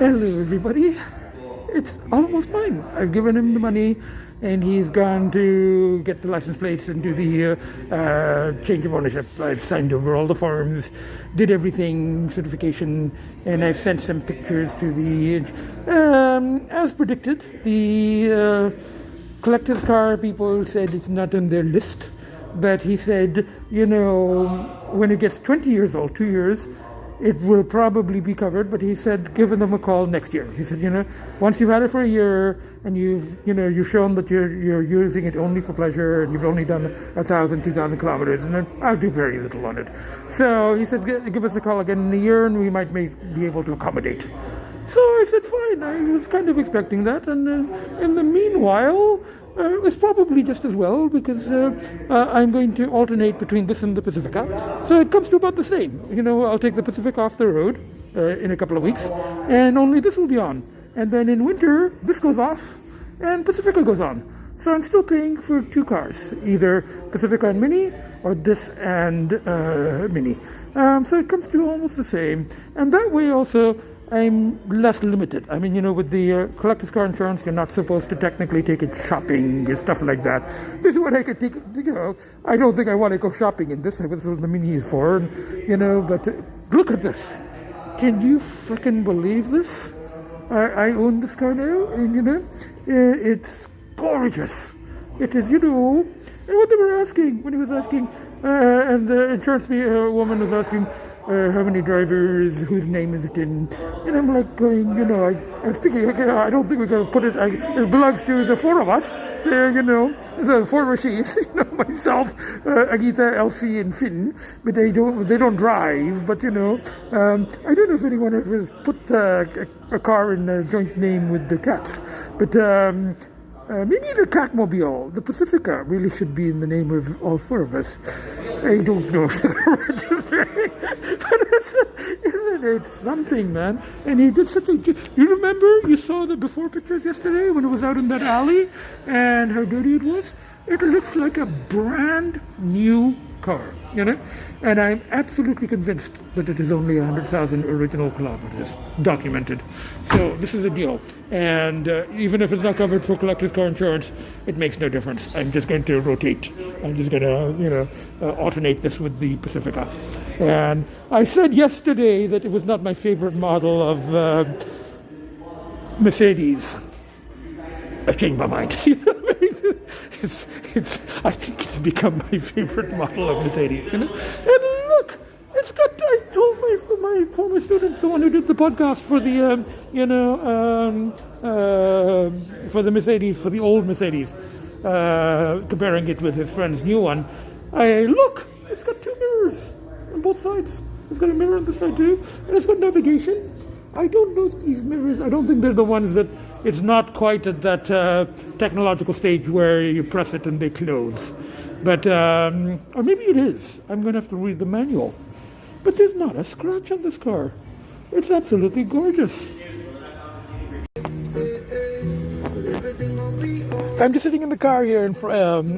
Hello, everybody. It's almost mine. I've given him the money, and he's gone to get the license plates and do the change of ownership. I've signed over all the forms, did everything, certification, and I've sent some pictures to the... as predicted, the collector's car people said it's not on their list, but he said, when it gets 20 years old, 2 years, it will probably be covered, but he said, give them a call next year. He said, once you've had it for a year and you've shown that you're using it only for pleasure and you've only done 1,000, 2,000 kilometers, and then I'll do very little on it. So he said, give us a call again in a year and we might be able to accommodate. So I said, fine. I was kind of expecting that. And in the meanwhile, it's probably just as well because I'm going to alternate between this and the Pacifica. So it comes to about the same. I'll take the Pacifica off the road in a couple of weeks, and only this will be on. And then in winter, this goes off, and Pacifica goes on. So I'm still paying for two cars, either Pacifica and Mini, or this and Mini. So it comes to almost the same. And that way also, I'm less limited. I mean, with the collector's car insurance, you're not supposed to technically take it shopping and stuff like that. This is what I could take, I don't think I want to go shopping in this. This is what the Mini is for, but look at this. Can you freaking believe this? I own this car now, and, it's gorgeous. It is, and what they were asking, when he was asking, and the insurance woman was asking, how many drivers, whose name is it in? And I'm like going, I was thinking, okay, I don't think we're going to put it, it belongs to the four of us. So, the four Rashis, myself, Agita, Elsie, and Finn, but they don't drive, but, I don't know if anyone ever put a car in a joint name with the cats, but maybe the Catmobile, the Pacifica, really should be in the name of all four of us. I don't know if they're registering, but isn't it something, man? And he did such a... You remember, you saw the before pictures yesterday when it was out in that alley and how dirty it was? It looks like a brand new car, And I'm absolutely convinced that it is only 100,000 original kilometers documented. So this is a deal. And even if it's not covered for collector's car insurance, it makes no difference. I'm just going to rotate. I'm just going to, alternate this with the Pacifica. And I said yesterday that it was not my favorite model of Mercedes. I changed my mind. I think it's become my favorite model of Mercedes. And look, it's got. I told my former student, the one who did the podcast for the, for the Mercedes, for the old Mercedes, comparing it with his friend's new one. It's got two mirrors on both sides. It's got a mirror on the side too, and it's got navigation. I don't know if these mirrors, I don't think they're the ones that, it's not quite at that technological stage where you press it and they close. But, or maybe it is. I'm going to have to read the manual. But there's not a scratch on this car. It's absolutely gorgeous. I'm just sitting in the car here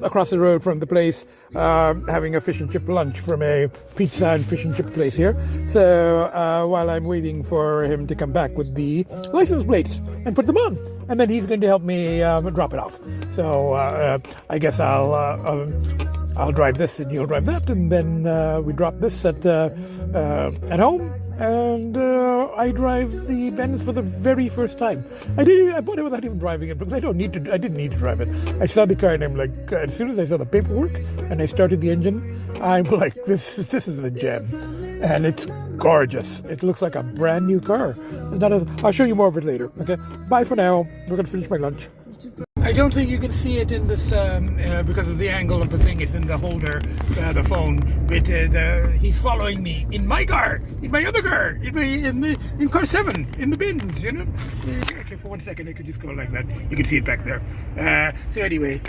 across the road from the place, having a fish and chip lunch from a pizza and fish and chip place here. So while I'm waiting for him to come back with the license plates and put them on, and then he's going to help me drop it off. So I guess I'll drive this and you'll drive that, and then we drop this at home. And I drive the Benz for the very first time. I bought it without even driving it because I didn't need to drive it. I saw the car and I'm like, as soon as I saw the paperwork and I started the engine, I'm like, this is the gem. And it's gorgeous. It looks like a brand new car. I'll show you more of it later. Okay, bye for now. We're going to finish my lunch. I don't think you can see it in this because of the angle of the thing. It's in the holder, the phone. But he's following me in my car, in my other car, in car 7, in the Benz. Okay, for 1 second I could just go like that. You can see it back there. So anyway,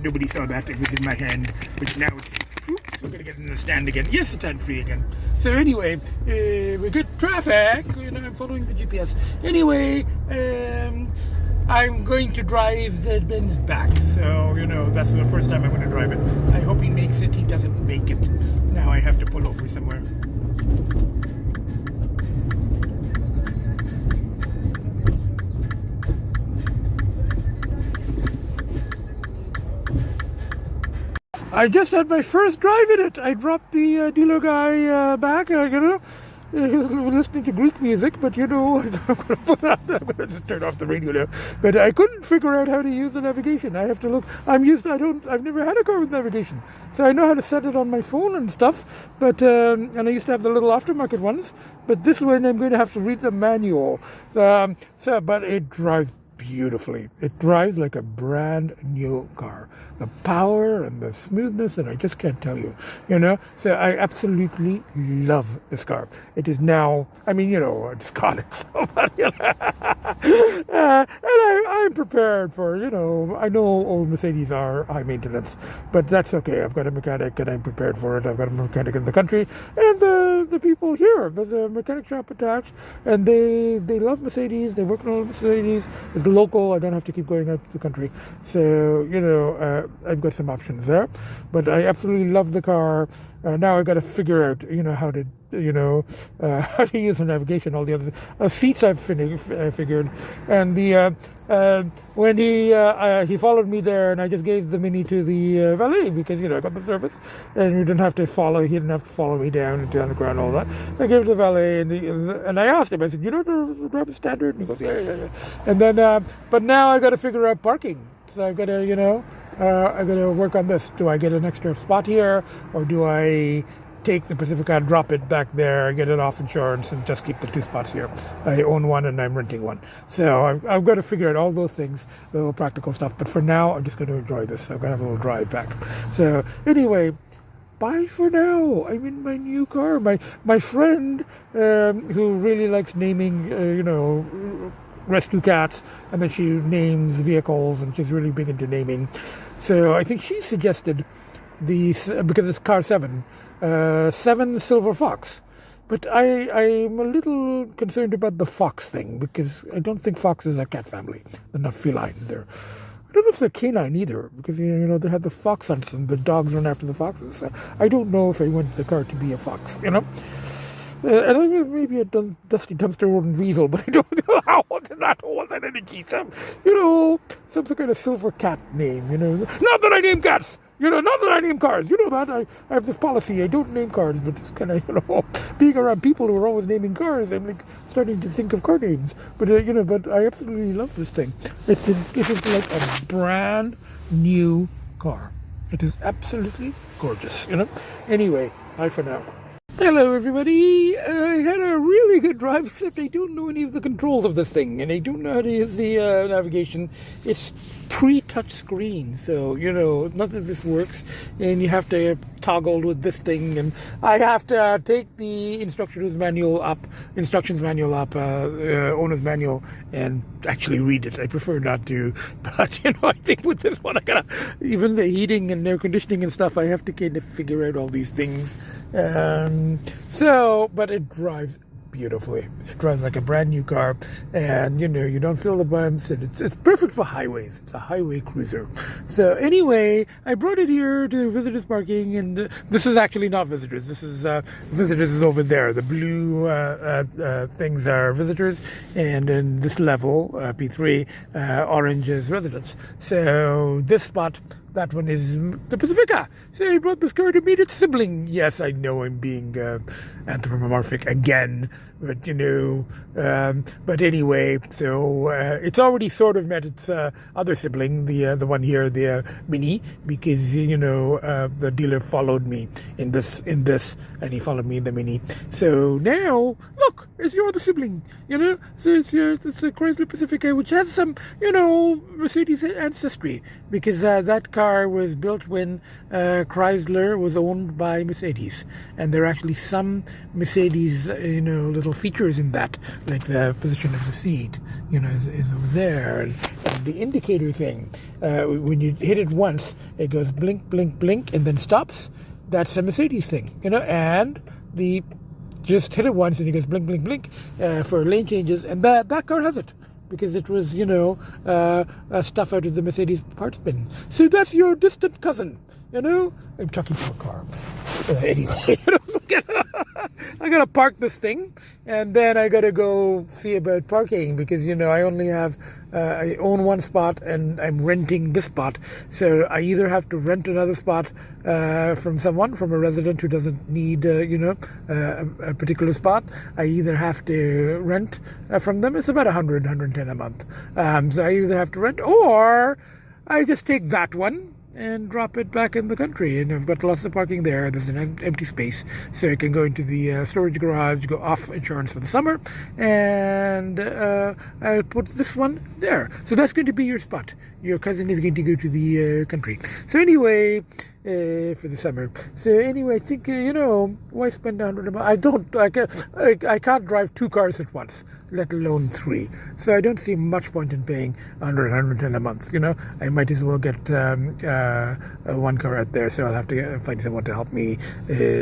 nobody saw that. It was in my hand, but now it's. Oops, we're gonna get in the stand again. Yes, it's hand-free again. So anyway, we got traffic. I'm following the GPS. Anyway. I'm going to drive the Benz back, so, that's the first time I'm going to drive it. I hope he makes it. He doesn't make it. Now I have to pull over somewhere. I just had my first drive in it. I dropped the dealer guy back, he was listening to Greek music, but I'm gonna just turn off the radio now. But I couldn't figure out how to use the navigation. I have to look. I've never had a car with navigation, so I know how to set it on my phone and stuff. But and I used to have the little aftermarket ones. But this one I'm going to have to read the manual. But it drives beautifully. It drives like a brand new car. The power and the smoothness, and I just can't tell you, So I absolutely love this car. It is now, I just got it. So, and I'm prepared for, I know old Mercedes are high maintenance, but that's okay. I've got a mechanic and I'm prepared for it. I've got a mechanic in the country, and the people here, there's a mechanic shop attached, and they love Mercedes. They work on Mercedes. It's local. I don't have to keep going out to the country. So, I've got some options there, but I absolutely love the car. Now I've got to figure out, how to, how to use the navigation. All the other seats I've figured, and the when he followed me there, and I just gave the Mini to the valet because I got the service, and he didn't have to follow me down and down the ground, all that. I gave it to the valet, and I asked him. I said, to drive a standard? And he goes, yeah. And then, but now I got to figure out parking. So I've got to, I got to work on this. Do I get an extra spot here, or do I take the Pacifica and drop it back there, get it off insurance, and just keep the 2 spots here? I own one and I'm renting one. So I've got to figure out all those things, the little practical stuff. But for now, I'm just going to enjoy this. I'm going to have a little drive back. So anyway, bye for now. I'm in my new car. My friend, who really likes naming, rescue cats, and then she names vehicles, and she's really big into naming. So I think she suggested because it's car 7 Silver Fox. But I'm a little concerned about the fox thing, because I don't think foxes are cat family. They're not feline. I don't know if they're canine either, because they have the fox hunts and the dogs run after the foxes. So I don't know if I want the car to be a fox, and maybe a dusty dumpster rodent weasel, but I don't know how that hold that energy. Some kind of silver cat name, Not that I name cats, not that I name cars. That I have this policy. I don't name cars, but it's kind of, being around people who are always naming cars, I'm like starting to think of car names. But but I absolutely love this thing. It is like a brand new car. It is absolutely gorgeous. Anyway, bye for now. Hello everybody, I had a really good drive, except I don't know any of the controls of this thing, and I don't know how to use the navigation. It's pre-touch screen, so none of this works, and you have to toggle with this thing, and I have to take the instructions manual up, owner's manual, and actually read it. I prefer not to, but I think with this one, even the heating and air conditioning and stuff, I have to kind of figure out all these things. But it drives beautifully. It drives like a brand new car, and you don't feel the bumps, and it's perfect for highways. It's a highway cruiser. So anyway, I brought it here to visitors parking, and this is actually not visitors. This is visitors is over there. The blue things are visitors, and in this level P3, orange is residents. So this spot, that one is the Pacifica. So I brought this car to meet its sibling. Yes, I know I'm being anthropomorphic again, but but anyway, so it's already sort of met its other sibling, the one here, the Mini, because the dealer followed me in this, and he followed me in the Mini. So now, look, it's your other sibling. So it's a Chrysler Pacifica, which has some Mercedes ancestry, because that car was built when Chrysler was owned by Mercedes, and there are actually some Mercedes little features in that, like the position of the seat is over there, and the indicator thing, when you hit it once, it goes blink, blink, blink, and then stops. That's a Mercedes thing, and the just hit it once and it goes blink, blink, blink for lane changes, and that car has it, because it was stuff out of the Mercedes parts bin. So that's your distant cousin. I'm talking to a car. Anyway, I gotta park this thing, and then I gotta go see about parking, because I only have I own one spot and I'm renting this spot. So I either have to rent another spot from a resident who doesn't need, a particular spot. I either have to rent from them. It's about 110 a month. So I either have to rent or I just take that one and drop it back in the country. And I've got lots of parking there. There's an empty space, so I can go into the storage garage, go off insurance for the summer, and I'll put this one there. So that's going to be your spot. Your cousin is going to go to the country. So anyway, for the summer. So anyway, I think, why spend 100 a month? I can't drive 2 cars at once, let alone 3. So I don't see much point in paying 110 a month. I might as well get one car out there. So I'll have to find someone to help me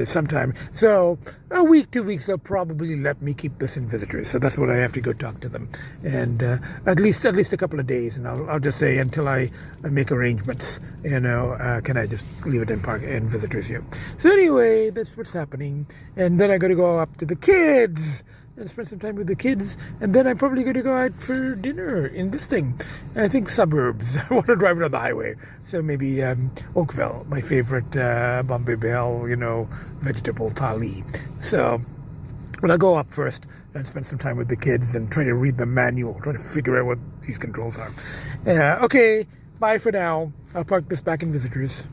sometime. So a week, 2 weeks, they'll probably let me keep this in visitors. So that's what I have to go talk to them. And at least a couple of days. And I'll just say until I make arrangements, can I just leave it in visitors here. So anyway, that's what's happening. And then I got to go up to the kids and spend some time with the kids, and then I'm probably going to go out for dinner in this thing. I think suburbs. I want to drive it on the highway, so maybe Oakville, my favorite Bombay Bell, vegetable thali. So, but I'll go up first and spend some time with the kids and try to read the manual, try to figure out what these controls are. Okay, bye for now. I'll park this back in visitors.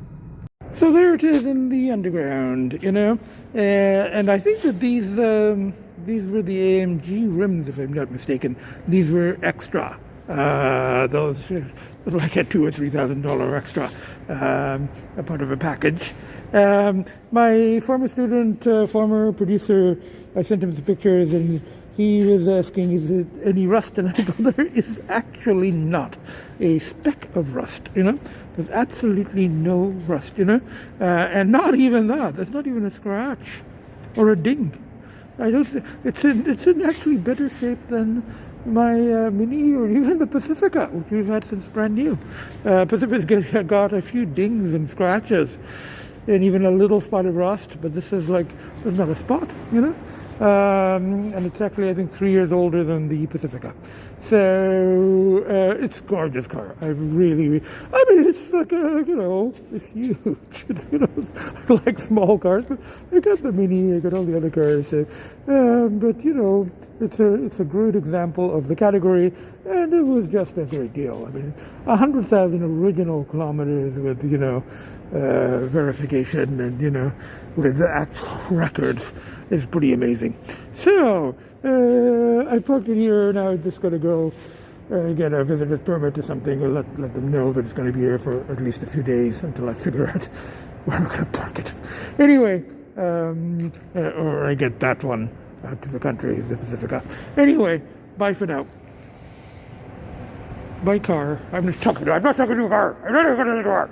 So there it is in the underground, and I think that these were the AMG rims, if I'm not mistaken. These were extra. Those were like a $2,000 or $3,000 extra, a part of a package. My former student, former producer, I sent him some pictures, and he was asking, is it any rust? And I go, there is actually not a speck of rust, There's absolutely no rust, and not even that. There's not even a scratch or a ding. I don't. It's in actually better shape than my Mini or even the Pacifica, which we've had since brand new. Pacifica's got a few dings and scratches, and even a little spot of rust. But this is there's not a spot, and it's actually, I think, 3 years older than the Pacifica. So it's a gorgeous car. It's like it's huge. I like small cars, but I got the Mini, I got all the other cars. So, it's a great example of the category, and it was just a great deal. 100,000 original kilometers with verification and with the actual records is pretty amazing. So. I parked it here. Now I'm just going to go get a visitor's permit or something, and let them know that it's going to be here for at least a few days until I figure out where I'm going to park it. Anyway, or I get that one out to the country, the Pacifica. Anyway, bye for now. My car. I'm not talking to a car. I'm not talking to a car.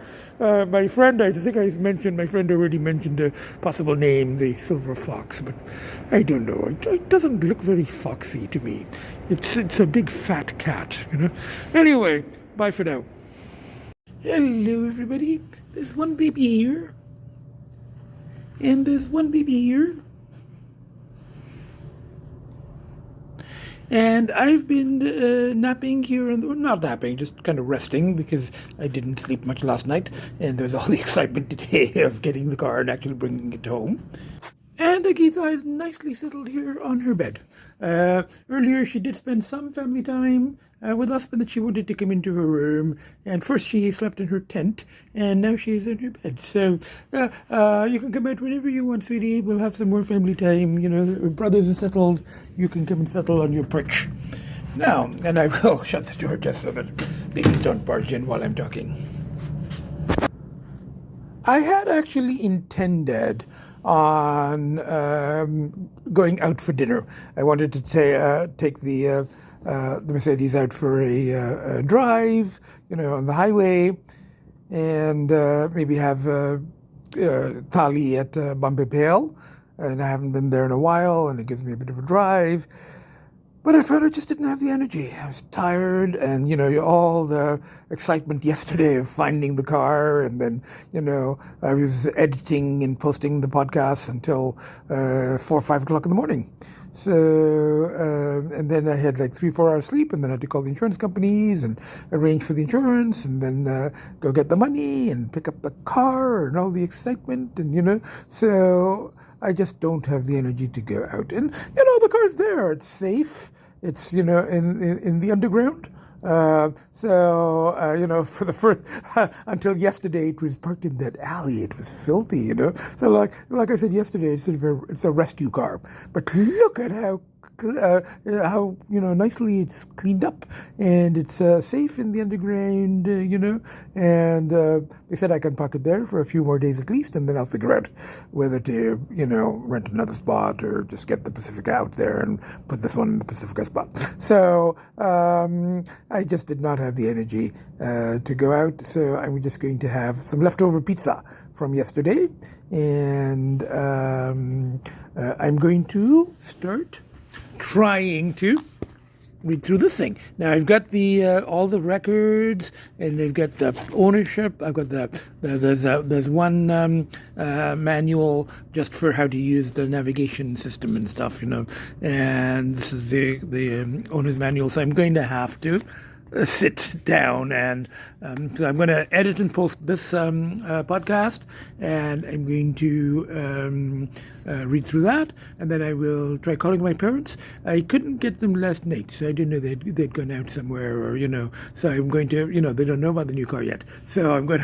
My friend, I think my friend already mentioned a possible name, the Silver Fox, but I don't know. It doesn't look very foxy to me. It's a big fat cat, Anyway, bye for now. Hello, everybody. There's one baby here. And there's one baby here. And I've been napping here, not napping, just kind of resting because I didn't sleep much last night. And there's all the excitement today of getting the car and actually bringing it home. And Agita is nicely settled here on her bed. Earlier she did spend some family time with us, but then she wanted to come into her room. And first she slept in her tent, and now she's in her bed. So you can come out whenever you want, sweetie. We'll have some more family time. Your brothers are settled. You can come and settle on your perch. Now, and I will shut the door just so that babies don't barge in while I'm talking. I had actually intended on going out for dinner. I wanted to take the Mercedes out for a drive, on the highway, and maybe have thali at Bombay Bell. And I haven't been there in a while, and it gives me a bit of a drive. But I felt I just didn't have the energy. I was tired, and, all the excitement yesterday of finding the car, and then, I was editing and posting the podcast until 4 or 5 o'clock in the morning. So, and then I had like 3-4 hours sleep, and then I had to call the insurance companies and arrange for the insurance, and then go get the money and pick up the car and all the excitement, and so I just don't have the energy to go out. And the car's there; it's safe. It's in the underground. For the first until yesterday, it was parked in that alley. It was filthy, So like I said yesterday, it's a rescue car. But look at how nicely it's cleaned up, and it's safe in the underground, And they said I can park it there for a few more days at least, and then I'll figure out whether to rent another spot or just get the Pacifica out there and put this one in the Pacifica spot. So I just did not have the energy to go out, so I'm just going to have some leftover pizza from yesterday, and I'm going to start trying to read through this thing. Now I've got the all the records, and they've got the ownership. I've got there's one manual just for how to use the navigation system and stuff, and this is the owner's manual. So I'm going to have to sit down, and so I'm going to edit and post this podcast, and I'm going to read through that, and then I will try calling my parents. I couldn't get them last night, so I didn't know they'd gone out somewhere, or so I'm going to they don't know about the new car yet, so I'm going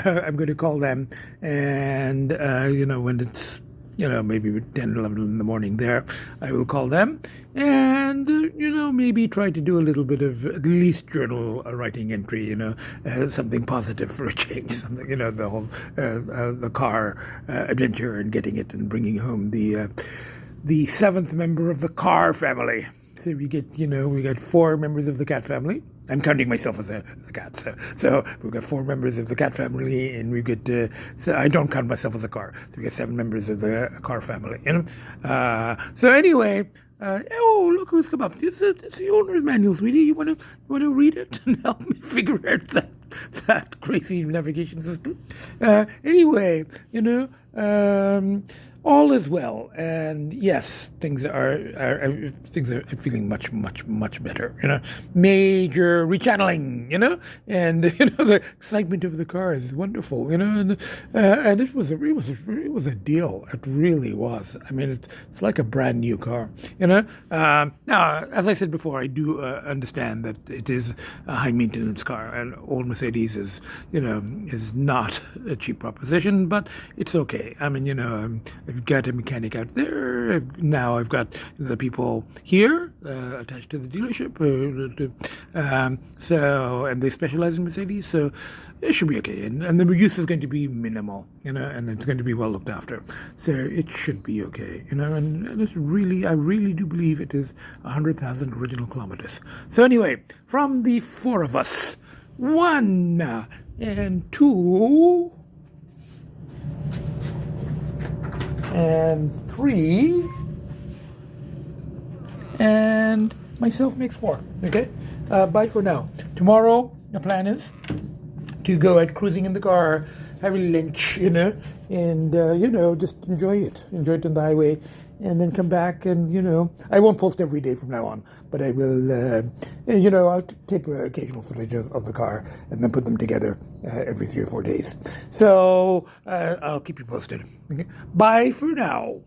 to call them, and when it's maybe 10, 11 in the morning there, I will call them and, maybe try to do a little bit of at least journal writing entry, something positive for a change, something, the whole, the car adventure and getting it and bringing home the seventh member of the car family. So we got 4 members of the cat family. I'm counting myself as a cat. So we've got 4 members of the cat family, and we get, so I don't count myself as a car. So we got 7 members of the car family, So anyway, oh, look who's come up. It's the owner's manual, sweetie. You want to read it and help me figure out that crazy navigation system? Anyway, all is well, and yes, things are feeling much, much, much better. Major rechanneling, and the excitement of the car is wonderful, and it was a deal. It really was. I mean, it's like a brand new car, Now, as I said before, I do understand that it is a high maintenance car, and old Mercedes is not a cheap proposition, but it's okay. I mean, I've got a mechanic out there. Now I've got the people here attached to the dealership. And they specialize in Mercedes, so it should be okay. And the use is going to be minimal, and it's going to be well looked after. So it should be okay, and it's really, I really do believe it is 100,000 original kilometers. So anyway, from the 4 of us, 1 and 2 and 3 and myself makes 4. Okay, bye for now. Tomorrow the plan is to go out cruising in the car, have a lunch, and just enjoy it on the highway, and then come back, and I won't post every day from now on, but I will I'll tape occasional footage of the car and then put them together every 3 or 4 days. So I'll keep you posted. Okay? Bye for now.